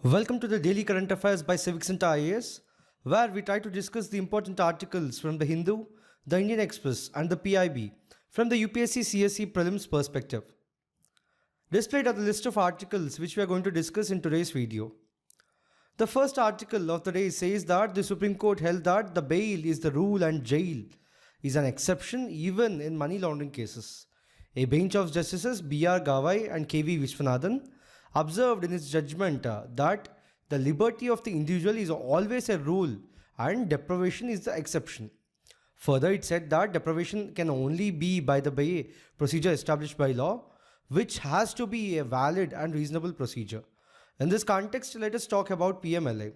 Welcome to the Daily Current Affairs by CivicCentre IAS, where we try to discuss the important articles from the Hindu, the Indian Express, and the PIB from the UPSC CSE Prelims perspective. Displayed are the list of articles which we are going to discuss in today's video. The first article of the day says that the Supreme Court held that the bail is the rule and jail is an exception even in money laundering cases. A bench of Justices B.R. Gavai and K.V. Vishwanathan observed in its judgment that the liberty of the individual is always a rule and deprivation is the exception. Further, it said that deprivation can only be by the bail procedure established by law, which has to be a valid and reasonable procedure. In this context, let us talk about PMLA.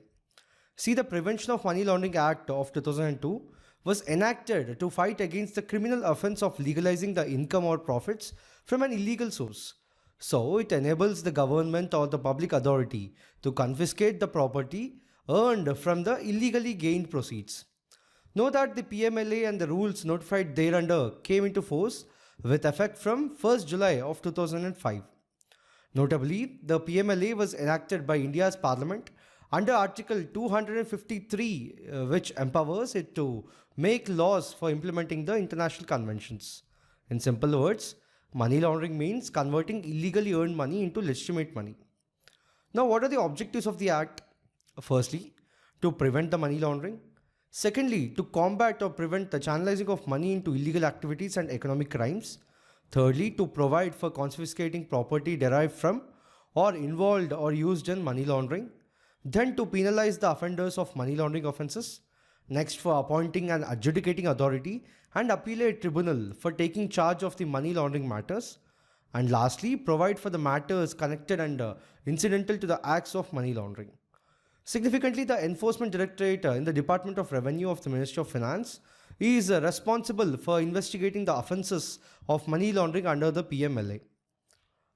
See, the Prevention of Money Laundering Act of 2002 was enacted to fight against the criminal offence of legalizing the income or profits from an illegal source. So, it enables the government or the public authority to confiscate the property earned from the illegally gained proceeds. Note that the PMLA and the rules notified thereunder came into force with effect from 1st July of 2005. Notably, the PMLA was enacted by India's Parliament under Article 253, which empowers it to make laws for implementing the international conventions. In simple words, money laundering means converting illegally earned money into legitimate money. Now, what are the objectives of the Act? Firstly, to prevent the money laundering. Secondly, to combat or prevent the channelizing of money into illegal activities and economic crimes. Thirdly, to provide for confiscating property derived from or involved or used in money laundering. Then to penalize the offenders of money laundering offences. Next, for appointing an adjudicating authority and appellate tribunal for taking charge of the money laundering matters. And lastly, provide for the matters connected and incidental to the acts of money laundering. Significantly, the Enforcement Directorate in the Department of Revenue of the Ministry of Finance is responsible for investigating the offences of money laundering under the PMLA.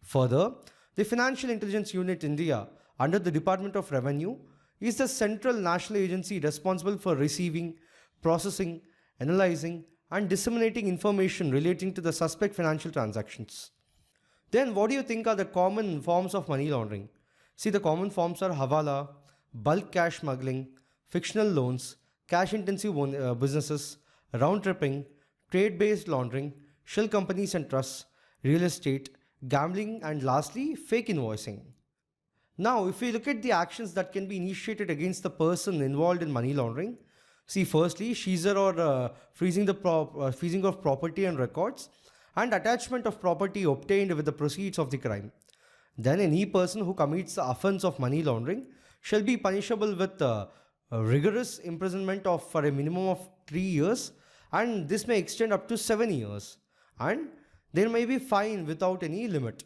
Further, the Financial Intelligence Unit India under the Department of Revenue is the central national agency responsible for receiving, processing, analyzing, and disseminating information relating to the suspect financial transactions. Then, what do you think are the common forms of money laundering? See, the common forms are hawala, bulk cash smuggling, fictional loans, cash-intensive businesses, round-tripping, trade-based laundering, shell companies and trusts, real estate, gambling, and lastly, fake invoicing. Now, if we look at the actions that can be initiated against the person involved in money laundering, see, firstly, seizure or freezing of property and records, and attachment of property obtained with the proceeds of the crime. Then, any person who commits the offence of money laundering shall be punishable with rigorous imprisonment for a minimum of 3 years, and this may extend up to 7 years, and there may be fine without any limit.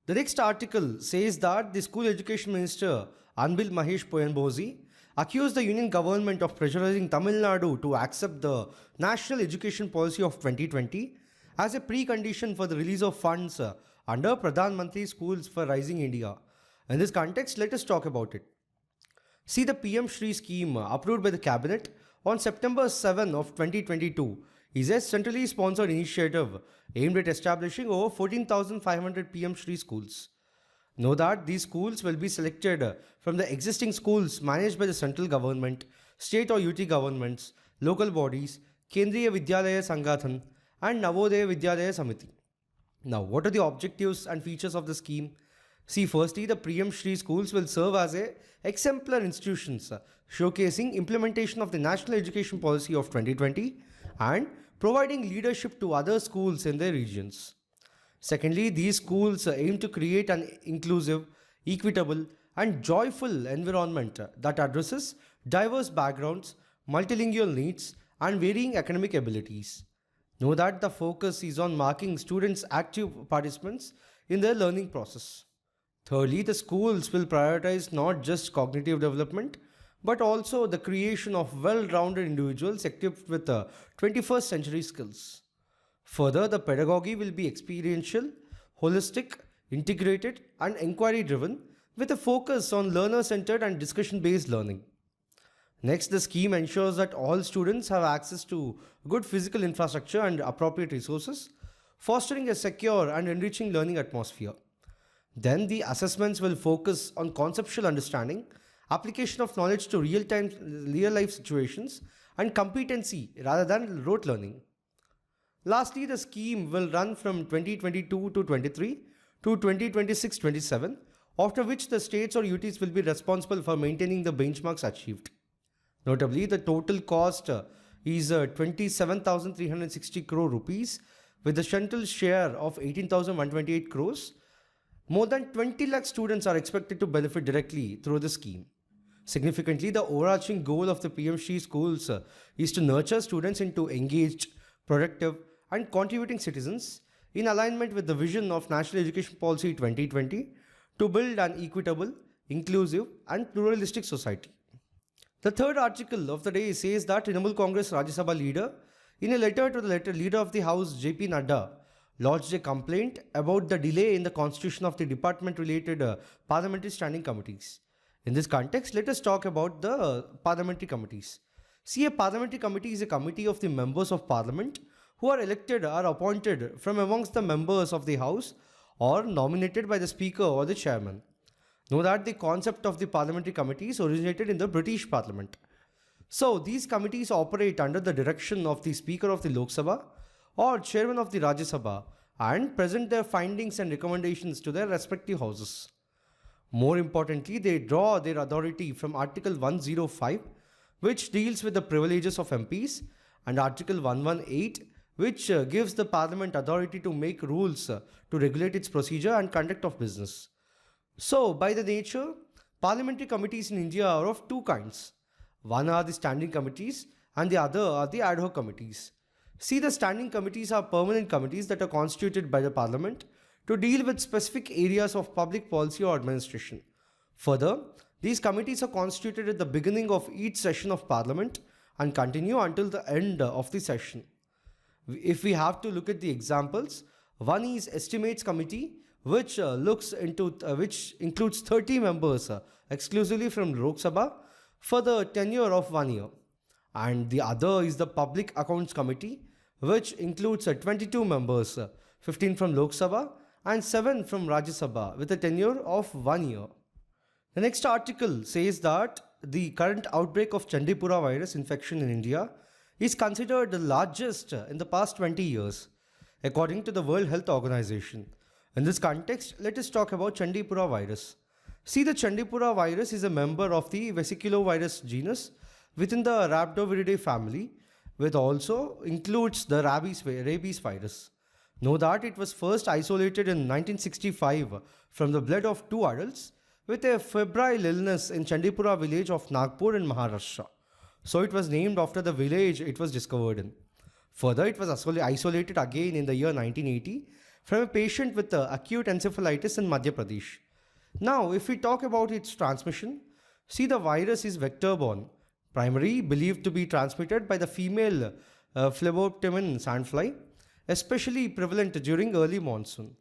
The next article says that the School Education Minister Anbil Mahesh Poyanbozi accused the Union Government of pressurizing Tamil Nadu to accept the National Education Policy of 2020 as a precondition for the release of funds under Pradhan Mantri Schools for Rising India. In this context, let us talk about it. See, the PM-SHRI scheme approved by the Cabinet on September 7 of 2022 is a centrally sponsored initiative aimed at establishing over 14,500 PM-SHRI schools. Know that these schools will be selected from the existing schools managed by the central government, state or UT governments, local bodies, Kendriya Vidyalaya Sangathan and Navodaya Vidyalaya Samiti. Now, what are the objectives and features of the scheme? See, firstly, the PM-SHRI schools will serve as exemplar institutions showcasing implementation of the National Education Policy of 2020 and providing leadership to other schools in their regions. Secondly, these schools aim to create an inclusive, equitable, and joyful environment that addresses diverse backgrounds, multilingual needs, and varying academic abilities. Know that the focus is on marking students' active participants in their learning process. Thirdly, the schools will prioritize not just cognitive development, but also the creation of well-rounded individuals equipped with 21st century skills. Further, the pedagogy will be experiential, holistic, integrated, and inquiry-driven with a focus on learner-centered and discussion-based learning. Next, the scheme ensures that all students have access to good physical infrastructure and appropriate resources, fostering a secure and enriching learning atmosphere. Then the assessments will focus on conceptual understanding, application of knowledge to real life situations, and competency rather than rote learning. Lastly, the scheme will run from 2022 to 23 to 2026-27, after which the states or UTs will be responsible for maintaining the benchmarks achieved. Notably, the total cost is 27,360 crore rupees, with the central share of 18,128 crores. More than 20 lakh students are expected to benefit directly through the scheme. Significantly, the overarching goal of the PM-SHRI schools is to nurture students into engaged, productive, and contributing citizens in alignment with the vision of National Education Policy 2020 to build an equitable, inclusive, and pluralistic society. The third article of the day says that Trinamool Congress Rajya Sabha leader, in a letter to the leader of the House JP Nadda, lodged a complaint about the delay in the constitution of the department-related parliamentary standing committees. In this context, let us talk about the parliamentary committees. See, a parliamentary committee is a committee of the members of parliament who are elected or appointed from amongst the members of the House or nominated by the Speaker or the Chairman. Know that the concept of the parliamentary committees originated in the British Parliament. So, these committees operate under the direction of the Speaker of the Lok Sabha or Chairman of the Rajya Sabha and present their findings and recommendations to their respective houses. More importantly, they draw their authority from Article 105, which deals with the privileges of MPs, and Article 118, which gives the Parliament authority to make rules to regulate its procedure and conduct of business. So, by the nature, parliamentary committees in India are of two kinds. One are the standing committees and the other are the ad hoc committees. See, the standing committees are permanent committees that are constituted by the Parliament to deal with specific areas of public policy or administration. Further, these committees are constituted at the beginning of each session of Parliament and continue until the end of the session. If we have to look at the examples, one is Estimates Committee, which includes 30 members exclusively from Lok Sabha for the tenure of 1 year. And the other is the Public Accounts Committee, which includes 22 members, 15 from Lok Sabha and 7 from Rajya Sabha with a tenure of 1 year. The next article says that the current outbreak of Chandipura virus infection in India is considered the largest in the past 20 years, according to the World Health Organization. In this context, let us talk about Chandipura virus. See, the Chandipura virus is a member of the vesiculovirus genus within the Rhabdoviridae family, which also includes the rabies virus. Know that it was first isolated in 1965 from the blood of 2 adults with a febrile illness in Chandipura village of Nagpur in Maharashtra. So it was named after the village it was discovered in. Further, it was isolated again in the year 1980 from a patient with acute encephalitis in Madhya Pradesh. Now, if we talk about its transmission, see, the virus is vector-borne, primarily believed to be transmitted by the female phlebotomin sandfly, especially prevalent during early monsoon.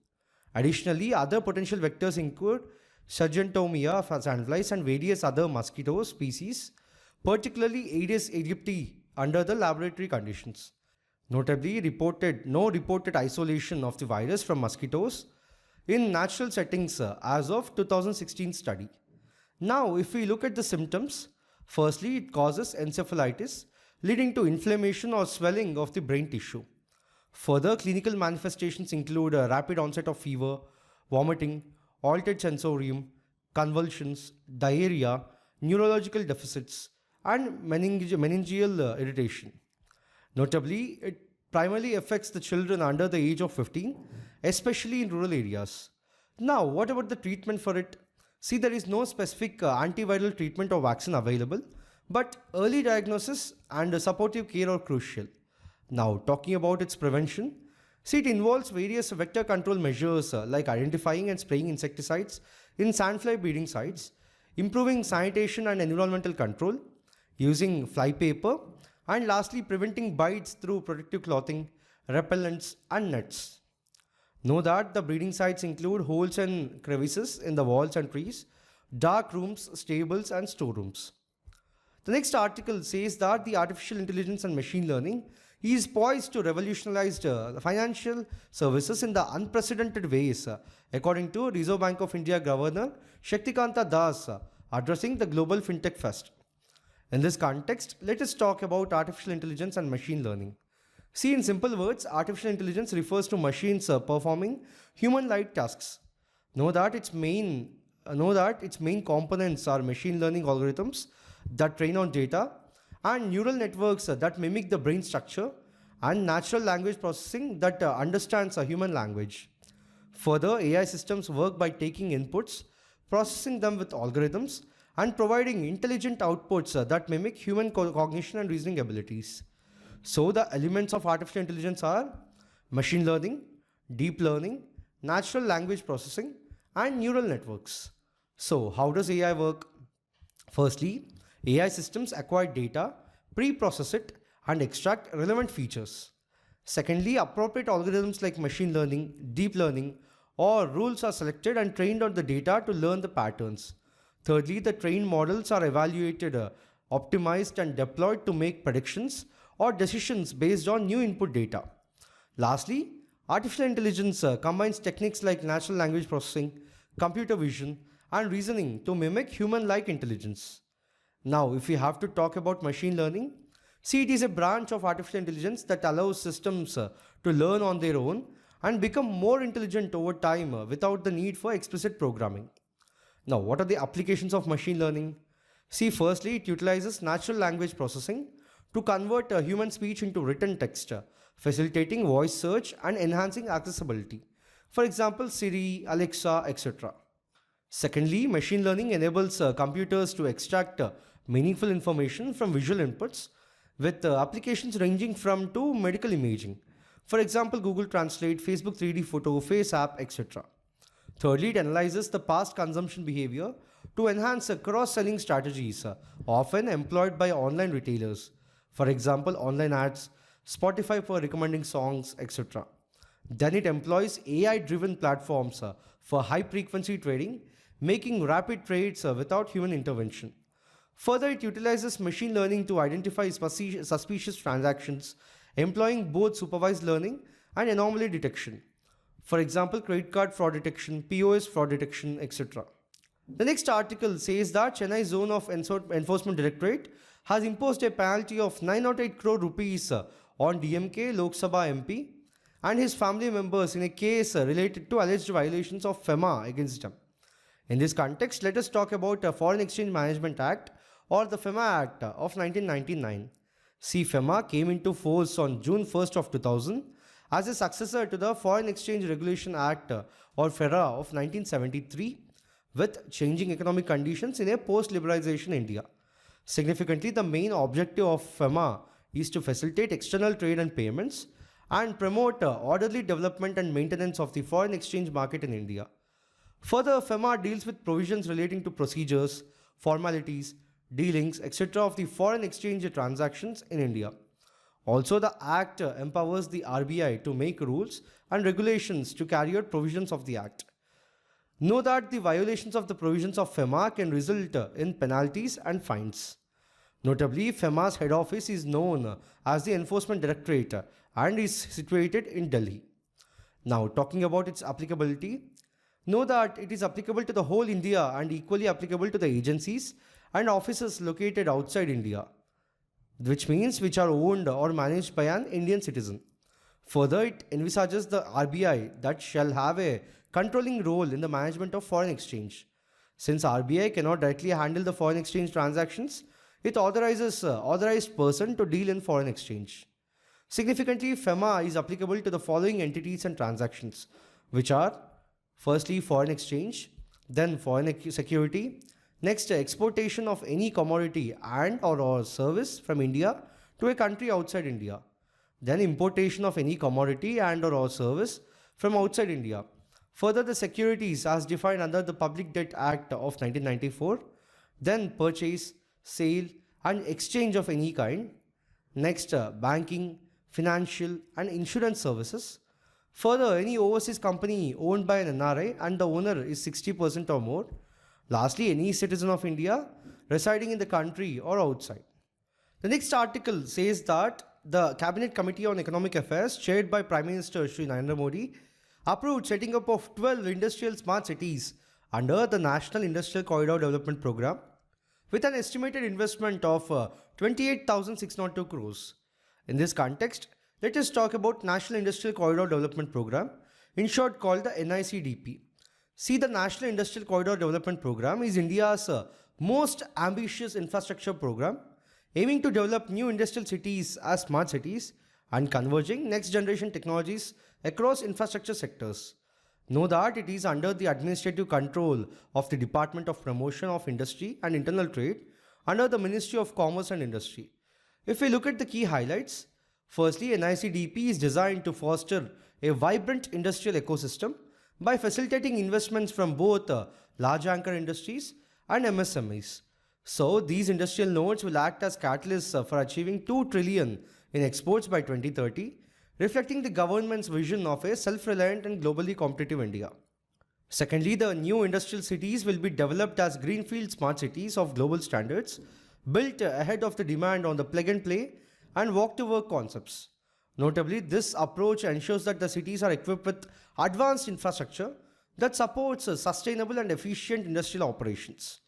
Additionally, other potential vectors include Sargentomia sandflies and various other mosquito species, particularly Aedes aegypti, under the laboratory conditions. Notably, no reported isolation of the virus from mosquitoes in natural settings as of 2016 study. Now, if we look at the symptoms, firstly, it causes encephalitis, leading to inflammation or swelling of the brain tissue. Further, clinical manifestations include a rapid onset of fever, vomiting, altered sensorium, convulsions, diarrhea, neurological deficits, and meningeal irritation. Notably, it primarily affects the children under the age of 15, especially in rural areas. Now, what about the treatment for it? See, there is no specific antiviral treatment or vaccine available, but early diagnosis and supportive care are crucial. Now, talking about its prevention, see, it involves various vector control measures like identifying and spraying insecticides in sandfly breeding sites, improving sanitation and environmental control, using fly paper, and lastly, preventing bites through protective clothing, repellents, and nets. Know that the breeding sites include holes and crevices in the walls and trees, dark rooms, stables, and storerooms. The next article says that the artificial intelligence and machine learning He is poised to revolutionize the financial services in the unprecedented ways, according to Reserve Bank of India Governor Shaktikanta Das, addressing the Global FinTech Fest. In this context, let us talk about artificial intelligence and machine learning. See, in simple words, artificial intelligence refers to machines performing human-like tasks. Know that its main components are machine learning algorithms that train on data, and neural networks that mimic the brain structure, and natural language processing that understands a human language. Further, AI systems work by taking inputs, processing them with algorithms, and providing intelligent outputs that mimic human cognition and reasoning abilities. So, the elements of artificial intelligence are machine learning, deep learning, natural language processing, and neural networks. So, how does AI work? Firstly, AI systems acquire data, pre-process it, and extract relevant features. Secondly, appropriate algorithms like machine learning, deep learning, or rules are selected and trained on the data to learn the patterns. Thirdly, the trained models are evaluated, optimized, and deployed to make predictions or decisions based on new input data. Lastly, artificial intelligence combines techniques like natural language processing, computer vision, and reasoning to mimic human-like intelligence. Now, if we have to talk about machine learning, see, it is a branch of artificial intelligence that allows systems to learn on their own and become more intelligent over time without the need for explicit programming. Now, what are the applications of machine learning? See, firstly, it utilizes natural language processing to convert human speech into written text, facilitating voice search and enhancing accessibility. For example, Siri, Alexa, etc. Secondly, machine learning enables computers to extract meaningful information from visual inputs, with applications ranging from to medical imaging. For example, Google Translate, Facebook 3D Photo, Face App, etc. Thirdly, it analyzes the past consumption behavior to enhance cross-selling strategies, often employed by online retailers. For example, online ads, Spotify for recommending songs, etc. Then it employs AI-driven platforms for high-frequency trading, making rapid trades without human intervention. Further, it utilizes machine learning to identify suspicious transactions, employing both supervised learning and anomaly detection. For example, credit card fraud detection, POS fraud detection, etc. The next article says that Chennai Zone of Enforcement Directorate has imposed a penalty of 908 crore rupees on DMK Lok Sabha MP and his family members in a case related to alleged violations of FEMA against them. In this context, let us talk about the Foreign Exchange Management Act, or the FEMA Act of 1999. See, FEMA came into force on June 1st of 2000 as a successor to the Foreign Exchange Regulation Act, or FERA, of 1973, with changing economic conditions in a post-liberalization India. Significantly, the main objective of FEMA is to facilitate external trade and payments and promote orderly development and maintenance of the foreign exchange market in India. Further, FEMA deals with provisions relating to procedures, formalities, dealings, etc. of the foreign exchange transactions in India. Also, the Act empowers the RBI to make rules and regulations to carry out provisions of the Act. Know that the violations of the provisions of FEMA can result in penalties and fines. Notably, FEMA's head office is known as the Enforcement Directorate and is situated in Delhi. Now, talking about its applicability, know that it is applicable to the whole India and equally applicable to the agencies and offices located outside India, which means which are owned or managed by an Indian citizen. Further, it envisages the RBI that shall have a controlling role in the management of foreign exchange. Since RBI cannot directly handle the foreign exchange transactions, it authorizes authorized person to deal in foreign exchange. Significantly, FEMA is applicable to the following entities and transactions, which are firstly foreign exchange, then foreign security, next exportation of any commodity and or service from India to a country outside India, then importation of any commodity and or service from outside India. Further, the securities as defined under the Public Debt Act of 1994, then purchase, sale and exchange of any kind. Next, banking, financial and insurance services. Further, any overseas company owned by an NRI and the owner is 60% or more. Lastly, any citizen of India residing in the country or outside. The next article says that the Cabinet Committee on Economic Affairs, chaired by Prime Minister Shri Narendra Modi, approved setting up of 12 industrial smart cities under the National Industrial Corridor Development Program with an estimated investment of 28,602 crores. In this context, let us talk about National Industrial Corridor Development Program, in short called the NICDP. See, the National Industrial Corridor Development Program is India's most ambitious infrastructure program, aiming to develop new industrial cities as smart cities and converging next generation technologies across infrastructure sectors. Know that it is under the administrative control of the Department of Promotion of Industry and Internal Trade under the Ministry of Commerce and Industry. If we look at the key highlights, firstly, NICDP is designed to foster a vibrant industrial ecosystem by facilitating investments from both large anchor industries and MSMEs. So, these industrial nodes will act as catalysts for achieving 2 trillion in exports by 2030, reflecting the government's vision of a self-reliant and globally competitive India. Secondly, the new industrial cities will be developed as greenfield smart cities of global standards, built ahead of the demand on the plug-and-play and walk-to-work concepts. Notably, this approach ensures that the cities are equipped with advanced infrastructure that supports sustainable and efficient industrial operations.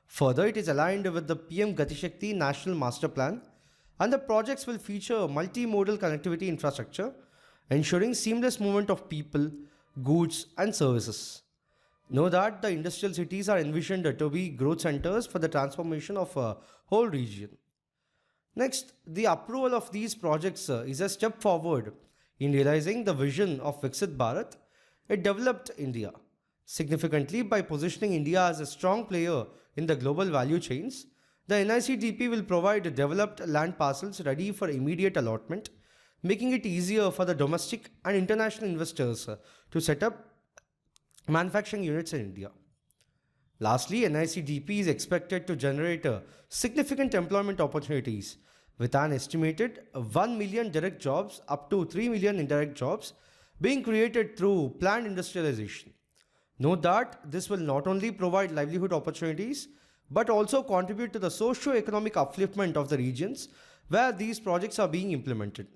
Further, it is aligned with the PM Gati Shakti National Master Plan, and the projects will feature multimodal connectivity infrastructure, ensuring seamless movement of people, goods, and services. Know that the industrial cities are envisioned to be growth centers for the transformation of a whole region. Next, the approval of these projects is a step forward in realizing the vision of Viksit Bharat, a developed India. Significantly, by positioning India as a strong player in the global value chains, the NICDP will provide developed land parcels ready for immediate allotment, making it easier for the domestic and international investors to set up manufacturing units in India. Lastly, NICDP is expected to generate significant employment opportunities with an estimated 1 million direct jobs up to 3 million indirect jobs being created through planned industrialization. Note that this will not only provide livelihood opportunities but also contribute to the socio-economic upliftment of the regions where these projects are being implemented.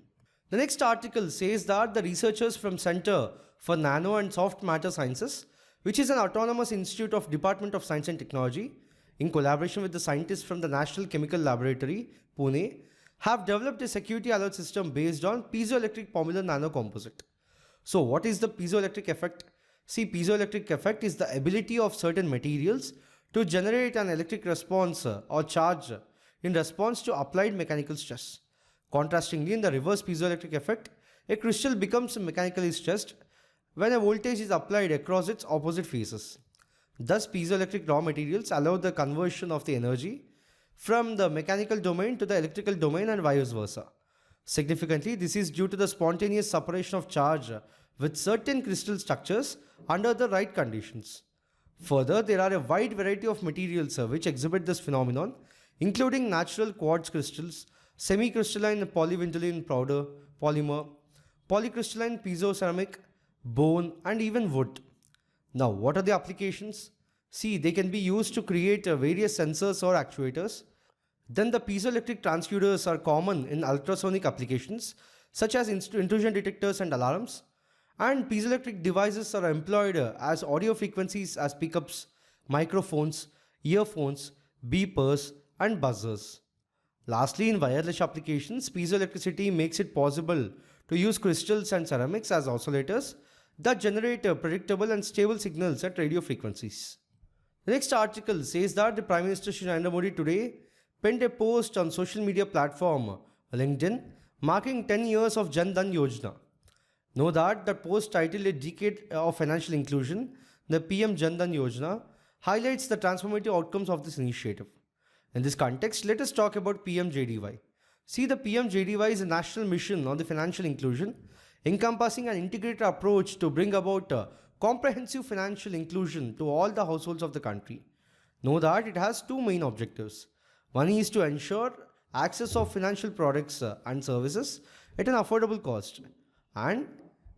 The next article says that the researchers from Center for Nano and Soft Matter Sciences, which is an autonomous institute of Department of Science and Technology, in collaboration with the scientists from the National Chemical Laboratory, Pune, have developed a security alert system based on piezoelectric polymer nanocomposite. So what is the piezoelectric effect? See, piezoelectric effect is the ability of certain materials to generate an electric response or charge in response to applied mechanical stress. Contrastingly, in the reverse piezoelectric effect, a crystal becomes mechanically stressed when a voltage is applied across its opposite faces. Thus, piezoelectric raw materials allow the conversion of the energy from the mechanical domain to the electrical domain and vice versa. Significantly, this is due to the spontaneous separation of charge with certain crystal structures under the right conditions. Further, there are a wide variety of materials which exhibit this phenomenon, including natural quartz crystals, semi-crystalline polyvinylidene powder, polymer, polycrystalline piezoceramic, bone, and even wood. Now, what are the applications? See, they can be used to create various sensors or actuators. Then the piezoelectric transducers are common in ultrasonic applications such as intrusion detectors and alarms. And piezoelectric devices are employed as audio frequencies as pickups, microphones, earphones, beepers, and buzzers. Lastly, in wireless applications, piezoelectricity makes it possible to use crystals and ceramics as oscillators that generate predictable and stable signals at radio frequencies. The next article says that the Prime Minister Shri Narendra Modi today penned a post on social media platform LinkedIn marking 10 years of Dhan Yojana. Know that the post titled A Decade of Financial Inclusion, the PM-JDY Yojana, highlights the transformative outcomes of this initiative. In this context, let us talk about PM-JDY. See, the PM-JDY is a national mission on the financial inclusion, encompassing an integrated approach to bring about comprehensive financial inclusion to all the households of the country. Know that it has two main objectives. One is to ensure access of financial products and services at an affordable cost, and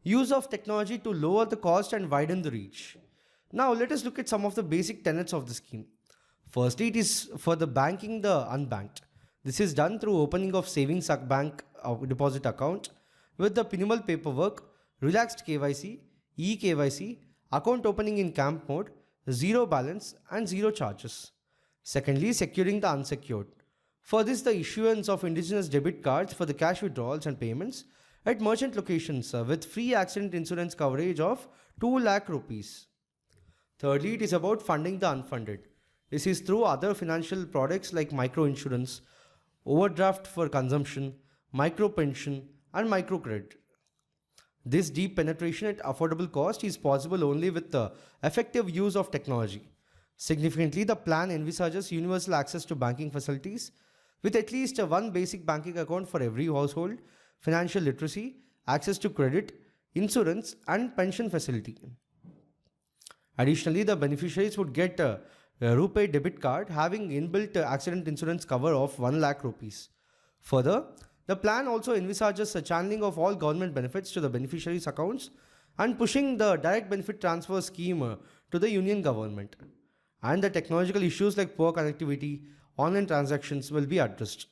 use of technology to lower the cost and widen the reach. Now let us look at some of the basic tenets of the scheme. Firstly, it is for the banking the unbanked. This is done through opening of savings bank deposit account with the minimal paperwork, relaxed KYC, eKYC, account opening in camp mode, zero balance and zero charges. Secondly, securing the unsecured. For this, the issuance of indigenous debit cards for the cash withdrawals and payments at merchant locations with free accident insurance coverage of 2 lakh rupees. Thirdly, it is about funding the unfunded. This is through other financial products like micro insurance, overdraft for consumption, micro pension, and microcredit. This deep penetration at affordable cost is possible only with the effective use of technology. Significantly, the plan envisages universal access to banking facilities with at least one basic banking account for every household, financial literacy, access to credit, insurance, and pension facility. Additionally, the beneficiaries would get a RuPay debit card having inbuilt accident insurance cover of 1 lakh rupees. Further, the plan also envisages a channeling of all government benefits to the beneficiaries' accounts and pushing the direct benefit transfer scheme to the union government. And the technological issues like poor connectivity, online transactions will be addressed.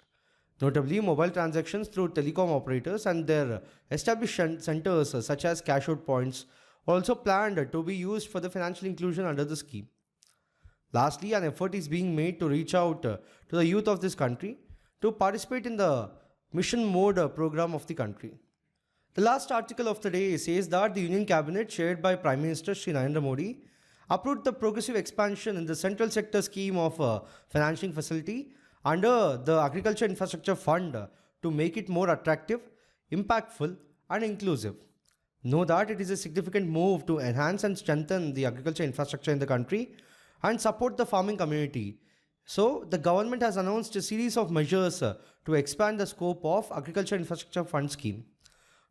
Notably, mobile transactions through telecom operators and their established centers such as cash out points are also planned to be used for the financial inclusion under the scheme. Lastly, an effort is being made to reach out to the youth of this country to participate in the mission mode program of the country. The last article of the day says that the Union Cabinet chaired by Prime Minister Shri Narendra Modi approved the progressive expansion in the central sector scheme of financing facility under the Agriculture Infrastructure Fund to make it more attractive, impactful and inclusive. Know that it is a significant move to enhance and strengthen the agriculture infrastructure in the country and support the farming community. So, the government has announced a series of measures to expand the scope of Agriculture Infrastructure Fund scheme.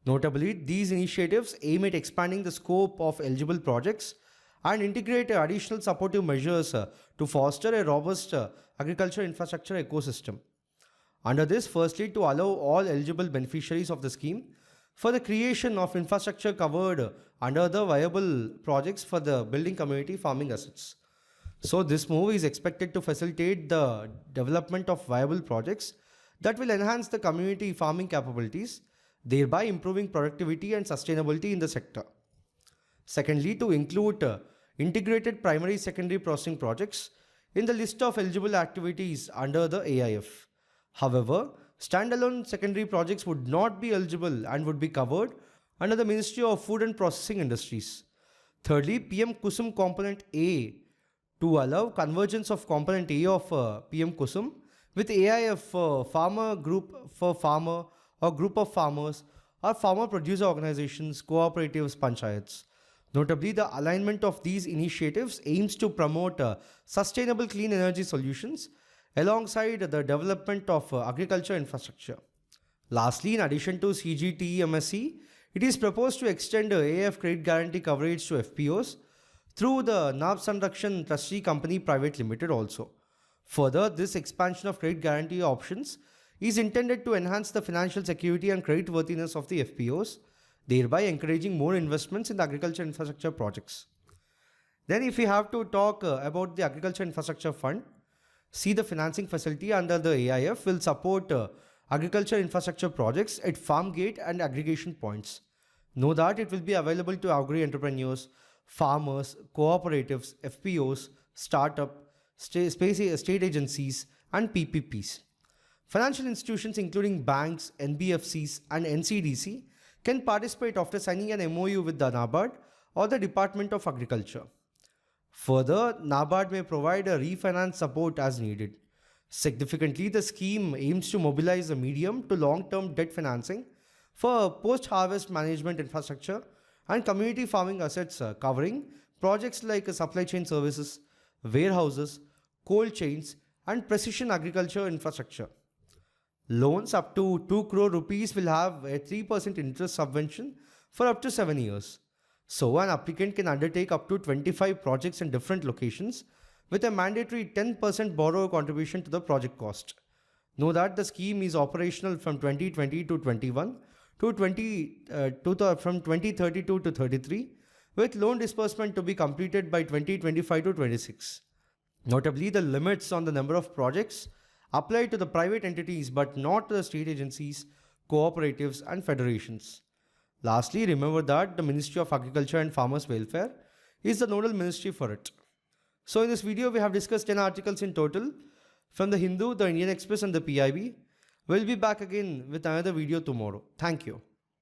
Notably, these initiatives aim at expanding the scope of eligible projects and integrate additional supportive measures to foster a robust agriculture infrastructure ecosystem. Under this, firstly, to allow all eligible beneficiaries of the scheme for the creation of infrastructure covered under the viable projects for the building community farming assets. So this move is expected to facilitate the development of viable projects that will enhance the community farming capabilities, thereby improving productivity and sustainability in the sector. Secondly, to include integrated primary secondary processing projects in the list of eligible activities under the AIF. However, standalone secondary projects would not be eligible and would be covered under the Ministry of Food and Processing Industries. Thirdly, PM Kusum Component A to allow convergence of Component A of PM Kusum with AIF farmer group for farmer or group of farmers or farmer producer organizations, cooperatives, panchayats. Notably, the alignment of these initiatives aims to promote sustainable clean energy solutions alongside the development of agriculture infrastructure. Lastly, in addition to CGTE-MSE, it is proposed to extend AIF credit guarantee coverage to FPOs through the NAB Sanrakshan Trustee Company Private Limited also. Further, this expansion of credit guarantee options is intended to enhance the financial security and creditworthiness of the FPOs, thereby encouraging more investments in the agriculture infrastructure projects. Then if we have to talk about the Agriculture Infrastructure Fund, see the financing facility under the AIF will support agriculture infrastructure projects at farm gate and aggregation points. Know that it will be available to agri-entrepreneurs, farmers, cooperatives, FPOs, startup, state agencies and PPPs. Financial institutions including banks, NBFCs and NCDC can participate after signing an MOU with the NABARD or the Department of Agriculture. Further, NABARD may provide a refinance support as needed. Significantly, the scheme aims to mobilize a medium to long-term debt financing for post-harvest management infrastructure and community farming assets covering projects like supply chain services, warehouses, cold chains and precision agriculture infrastructure. Loans up to 2 crore rupees will have a 3% interest subvention for up to 7 years. So an applicant can undertake up to 25 projects in different locations with a mandatory 10% borrower contribution to the project cost. Know that the scheme is operational from 2020 to 21 to from 2032 to 33 with loan disbursement to be completed by 2025 to 26. Notably, the limits on the number of projects apply to the private entities but not to the state agencies, cooperatives, and federations. Lastly, remember that the Ministry of Agriculture and Farmers' Welfare is the nodal ministry for it. So in this video, we have discussed 10 articles in total from the Hindu, the Indian Express and the PIB. We'll be back again with another video tomorrow. Thank you.